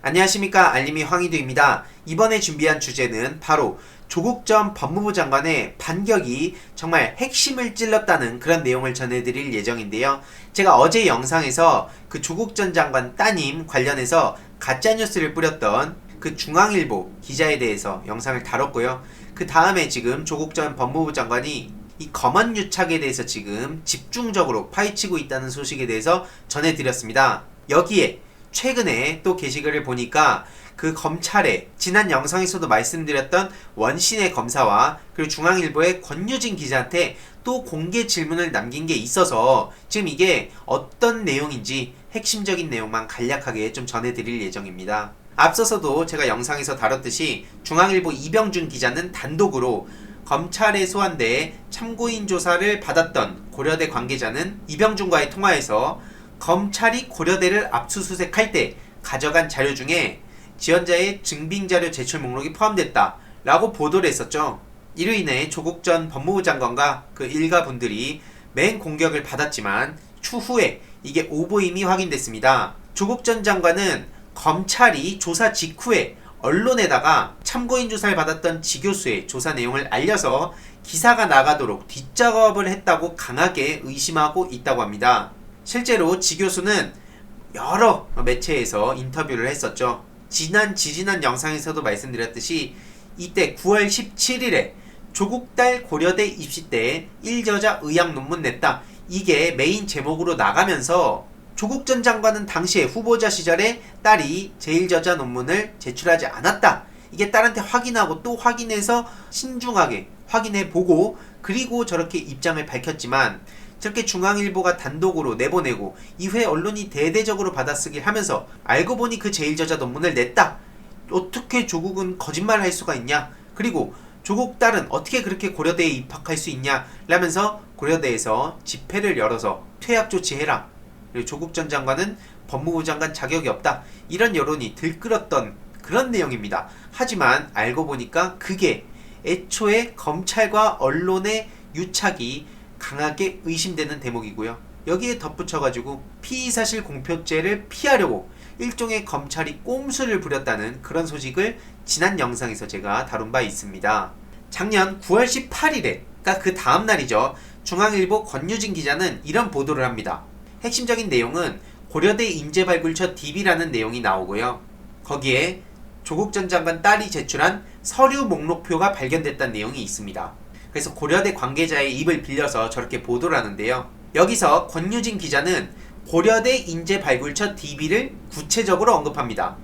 안녕하십니까, 알림이 황희두입니다. 이번에 준비한 주제는 바로 조국 전 법무부 장관의 반격이 정말 핵심을 찔렀다는 그런 내용을 전해드릴 예정인데요. 제가 어제 영상에서 그 조국 전 장관 따님 관련해서 가짜뉴스를 뿌렸던 그 중앙일보 기자에 대해서 영상을 다뤘고요. 그 다음에 지금 조국 전 법무부 장관이 이 검언유착에 대해서 지금 집중적으로 파헤치고 있다는 소식에 대해서 전해드렸습니다. 여기에 최근에 또 게시글을 보니까 그 검찰에 지난 영상에서도 말씀드렸던 원신의 검사와 그리고 중앙일보의 권유진 기자한테 또 공개 질문을 남긴 게 있어서 지금 이게 어떤 내용인지 핵심적인 내용만 간략하게 좀 전해드릴 예정입니다. 앞서서도 제가 영상에서 다뤘듯이 중앙일보 이병준 기자는 단독으로 검찰에 소환돼 참고인 조사를 받았던 고려대 관계자는 이병준과의 통화에서 검찰이 고려대를 압수수색할 때 가져간 자료 중에 지원자의 증빙자료 제출 목록이 포함됐다 라고 보도를 했었죠. 이로 인해 조국 전 법무부 장관과 그 일가 분들이 맹 공격을 받았지만 추후에 이게 오보임이 확인됐습니다. 조국 전 장관은 검찰이 조사 직후에 언론에다가 참고인 조사를 받았던 지교수의 조사 내용을 알려서 기사가 나가도록 뒷작업을 했다고 강하게 의심하고 있다고 합니다. 실제로 지교수는 여러 매체에서 인터뷰를 했었죠. 지지난 영상에서도 말씀드렸듯이 이때 9월 17일에 조국 딸 고려대 입시 때 1저자 의학 논문 냈다. 이게 메인 제목으로 나가면서 조국 전 장관은 당시에 후보자 시절에 딸이 제1저자 논문을 제출하지 않았다. 이게 딸한테 확인하고 또 확인해서 신중하게 확인해보고 그리고 저렇게 입장을 밝혔지만 저렇게 중앙일보가 단독으로 내보내고 이후에 언론이 대대적으로 받아쓰기를 하면서 알고 보니 그 제1저자 논문을 냈다. 어떻게 조국은 거짓말을 할 수가 있냐. 그리고 조국 딸은 어떻게 그렇게 고려대에 입학할 수 있냐 라면서 고려대에서 집회를 열어서 퇴학 조치해라. 그리고 조국 전 장관은 법무부 장관 자격이 없다. 이런 여론이 들끓었던 그런 내용입니다. 하지만 알고 보니까 그게 애초에 검찰과 언론의 유착이 강하게 의심되는 대목이고요. 여기에 덧붙여가지고 피의사실 공표죄를 피하려고 일종의 검찰이 꼼수를 부렸다는 그런 소식을 지난 영상에서 제가 다룬 바 있습니다. 작년 9월 18일에 그러니까 그 다음날이죠. 중앙일보 권유진 기자는 이런 보도를 합니다. 핵심적인 내용은 고려대 인재발굴처 DB라는 내용이 나오고요. 거기에 조국 전 장관 딸이 제출한 서류 목록표가 발견됐다는 내용이 있습니다. 그래서 고려대 관계자의 입을 빌려서 저렇게 보도를 하는데요. 여기서 권유진 기자는 고려대 인재발굴처 DB를 구체적으로 언급합니다.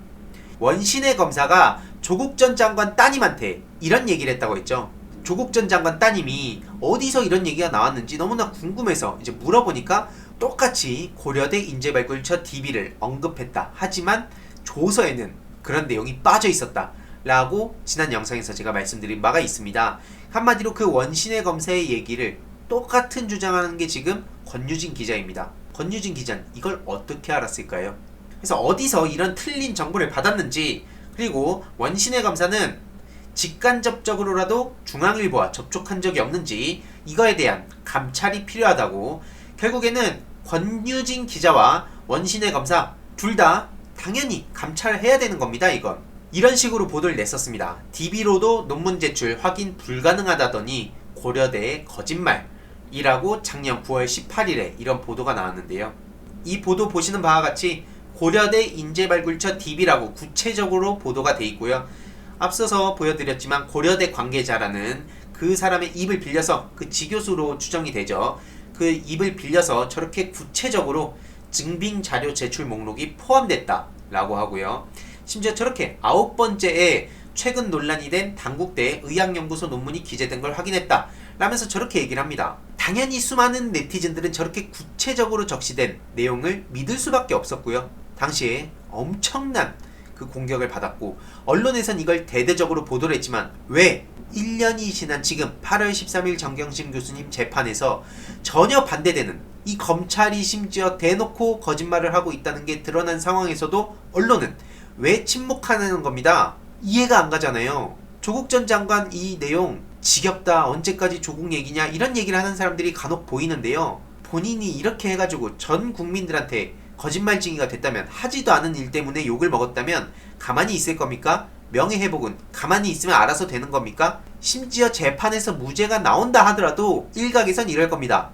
원신의 검사가 조국 전 장관 따님한테 이런 얘기를 했다고 했죠. 조국 전 장관 따님이 어디서 이런 얘기가 나왔는지 너무나 궁금해서 이제 물어보니까 똑같이 고려대 인재발굴처 DB를 언급했다. 하지만 조서에는 그런 내용이 빠져 있었다. 라고 지난 영상에서 제가 말씀드린 바가 있습니다. 한마디로 그 원신의 검사의 얘기를 똑같은 주장하는 게 지금 권유진 기자입니다. 권유진 기자는 이걸 어떻게 알았을까요? 그래서 어디서 이런 틀린 정보를 받았는지 그리고 원신의 검사는 직간접적으로라도 중앙일보와 접촉한 적이 없는지 이거에 대한 감찰이 필요하다고 결국에는 권유진 기자와 원신의 검사 둘 다 당연히 감찰을 해야 되는 겁니다. 이건. 이런 식으로 보도를 냈었습니다. DB로도 논문 제출 확인 불가능하다더니 고려대의 거짓말이라고 작년 9월 18일에 이런 보도가 나왔는데요. 이 보도 보시는 바와 같이 고려대 인재발굴처 DB라고 구체적으로 보도가 돼 있고요. 앞서서 보여드렸지만 고려대 관계자라는 그 사람의 입을 빌려서 그 지교수로 추정이 되죠. 그 입을 빌려서 저렇게 구체적으로 증빙자료 제출 목록이 포함됐다라고 하고요. 심지어 저렇게 9번째에 최근 논란이 된 당국대 의학연구소 논문이 기재된 걸 확인했다 라면서 저렇게 얘기를 합니다. 당연히 수많은 네티즌들은 저렇게 구체적으로 적시된 내용을 믿을 수밖에 없었고요. 당시에 엄청난 그 공격을 받았고 언론에선 이걸 대대적으로 보도를 했지만 왜 1년이 지난 지금 8월 13일 정경심 교수님 재판에서 전혀 반대되는 이 검찰이 심지어 대놓고 거짓말을 하고 있다는 게 드러난 상황에서도 언론은 왜 침묵하는 겁니다. 이해가 안 가잖아요. 조국 전 장관 이 내용 지겹다. 언제까지 조국 얘기냐 이런 얘기를 하는 사람들이 간혹 보이는데요. 본인이 이렇게 해가지고 전 국민들한테 거짓말쟁이가 됐다면 하지도 않은 일 때문에 욕을 먹었다면 가만히 있을 겁니까? 명예회복은 가만히 있으면 알아서 되는 겁니까? 심지어 재판에서 무죄가 나온다 하더라도 일각에선 이럴 겁니다.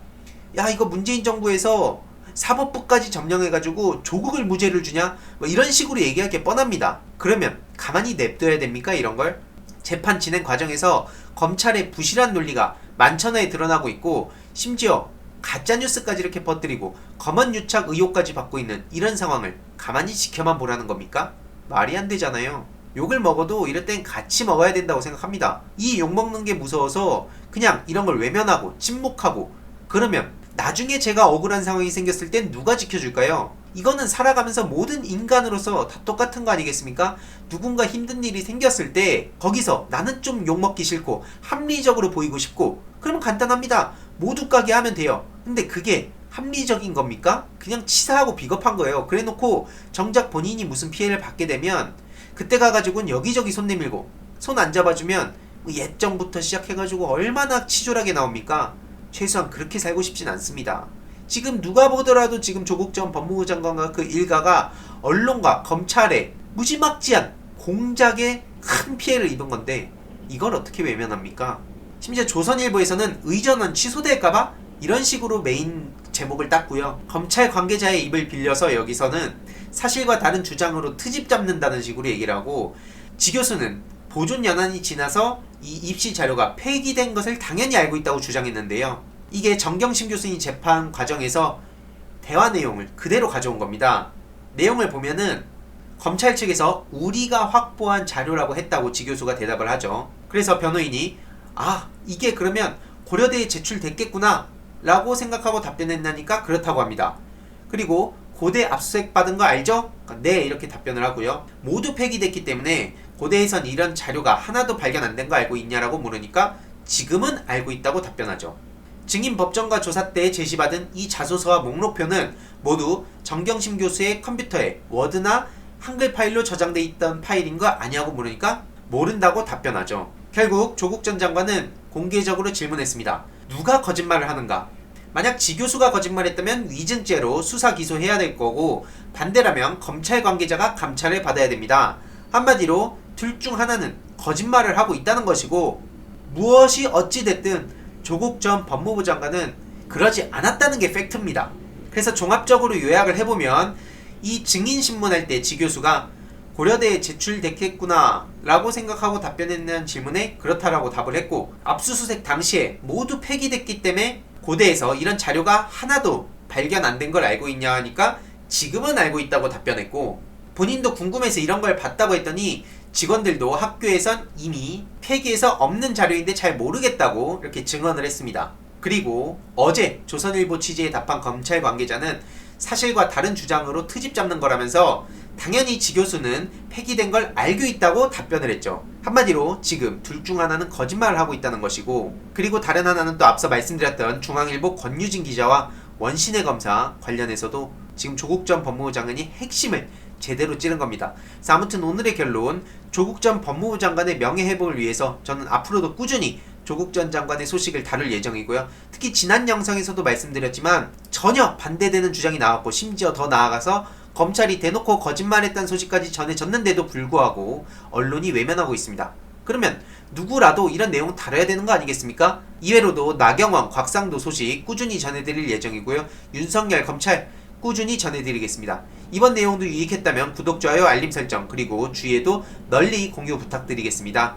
야, 이거 문재인 정부에서 사법부까지 점령해가지고 조국을 무죄를 주냐? 뭐 이런 식으로 얘기할 게 뻔합니다. 그러면 가만히 냅둬야 됩니까? 이런 걸? 재판 진행 과정에서 검찰의 부실한 논리가 만천하에 드러나고 있고, 심지어 가짜뉴스까지 이렇게 퍼뜨리고 검언유착 의혹까지 받고 있는 이런 상황을 가만히 지켜만 보라는 겁니까? 말이 안 되잖아요. 욕을 먹어도 이럴 땐 같이 먹어야 된다고 생각합니다. 이 욕 먹는 게 무서워서 그냥 이런 걸 외면하고 침묵하고, 그러면 나중에 제가 억울한 상황이 생겼을 땐 누가 지켜줄까요? 이거는 살아가면서 모든 인간으로서 다 똑같은 거 아니겠습니까? 누군가 힘든 일이 생겼을 때 거기서 나는 좀 욕먹기 싫고 합리적으로 보이고 싶고, 그러면 간단합니다. 모두 가게 하면 돼요. 근데 그게 합리적인 겁니까? 그냥 치사하고 비겁한 거예요. 그래놓고 정작 본인이 무슨 피해를 받게 되면 그때 가가지고는 여기저기 손 내밀고, 손 안 잡아주면 예정부터 시작해가지고 얼마나 치졸하게 나옵니까? 최소한 그렇게 살고 싶진 않습니다. 지금 누가 보더라도 지금 조국 전 법무부 장관과 그 일가가 언론과 검찰에 무지막지한 공작에 큰 피해를 입은 건데, 이걸 어떻게 외면합니까? 심지어 조선일보에서는 의전원 취소될까봐 이런 식으로 메인 제목을 땄고요. 검찰 관계자의 입을 빌려서 여기서는 사실과 다른 주장으로 트집 잡는다는 식으로 얘기를 하고, 지 교수는 보존 연한이 지나서 이 입시 자료가 폐기된 것을 당연히 알고 있다고 주장했는데요. 이게 정경심 교수님 재판 과정에서 대화 내용을 그대로 가져온 겁니다. 내용을 보면은 검찰 측에서 우리가 확보한 자료라고 했다고 지 교수가 대답을 하죠. 그래서 변호인이 이게 그러면 고려대에 제출됐겠구나 라고 생각하고 답변했나니까 그렇다고 합니다. 그리고 고대 압수수색 받은 거 알죠? 네, 이렇게 답변을 하고요. 모두 폐기됐기 때문에 고대에선 이런 자료가 하나도 발견 안 된 거 알고 있냐라고 물으니까 지금은 알고 있다고 답변하죠. 증인 법정과 조사 때 제시받은 이 자소서와 목록표는 모두 정경심 교수의 컴퓨터에 워드나 한글 파일로 저장돼 있던 파일인 거 아니냐고 물으니까 모른다고 답변하죠. 결국 조국 전 장관은 공개적으로 질문했습니다. 누가 거짓말을 하는가? 만약 지 교수가 거짓말했다면 위증죄로 수사 기소해야 될 거고, 반대라면 검찰 관계자가 감찰을 받아야 됩니다. 한마디로 둘 중 하나는 거짓말을 하고 있다는 것이고, 무엇이 어찌 됐든 조국 전 법무부 장관은 그러지 않았다는 게 팩트입니다. 그래서 종합적으로 요약을 해보면, 이 증인 신문할 때 지 교수가 고려대에 제출됐겠구나 라고 생각하고 답변했는 질문에 그렇다라고 답을 했고, 압수수색 당시에 모두 폐기됐기 때문에 고대에서 이런 자료가 하나도 발견 안 된 걸 알고 있냐 하니까 지금은 알고 있다고 답변했고, 본인도 궁금해서 이런 걸 봤다고 했더니 직원들도 학교에선 이미 폐기해서 없는 자료인데 잘 모르겠다고 이렇게 증언을 했습니다. 그리고 어제 조선일보 취재에 답한 검찰 관계자는 사실과 다른 주장으로 트집 잡는 거라면서 당연히 지 교수는 폐기된 걸 알고 있다고 답변을 했죠. 한마디로 지금 둘 중 하나는 거짓말을 하고 있다는 것이고, 그리고 다른 하나는 또 앞서 말씀드렸던 중앙일보 권유진 기자와 원신의 검사 관련해서도 지금 조국 전 법무부 장관이 핵심을 제대로 찌른 겁니다. 그래서 아무튼 오늘의 결론, 조국 전 법무부 장관의 명예회복을 위해서 저는 앞으로도 꾸준히 조국 전 장관의 소식을 다룰 예정이고요. 특히 지난 영상에서도 말씀드렸지만 전혀 반대되는 주장이 나왔고, 심지어 더 나아가서 검찰이 대놓고 거짓말했다는 소식까지 전해졌는데도 불구하고 언론이 외면하고 있습니다. 그러면 누구라도 이런 내용 다뤄야 되는 거 아니겠습니까? 이외로도 나경원, 곽상도 소식 꾸준히 전해드릴 예정이고요. 윤석열 검찰 꾸준히 전해드리겠습니다. 이번 내용도 유익했다면 구독, 좋아요, 알림 설정, 그리고 주위에도 널리 공유 부탁드리겠습니다.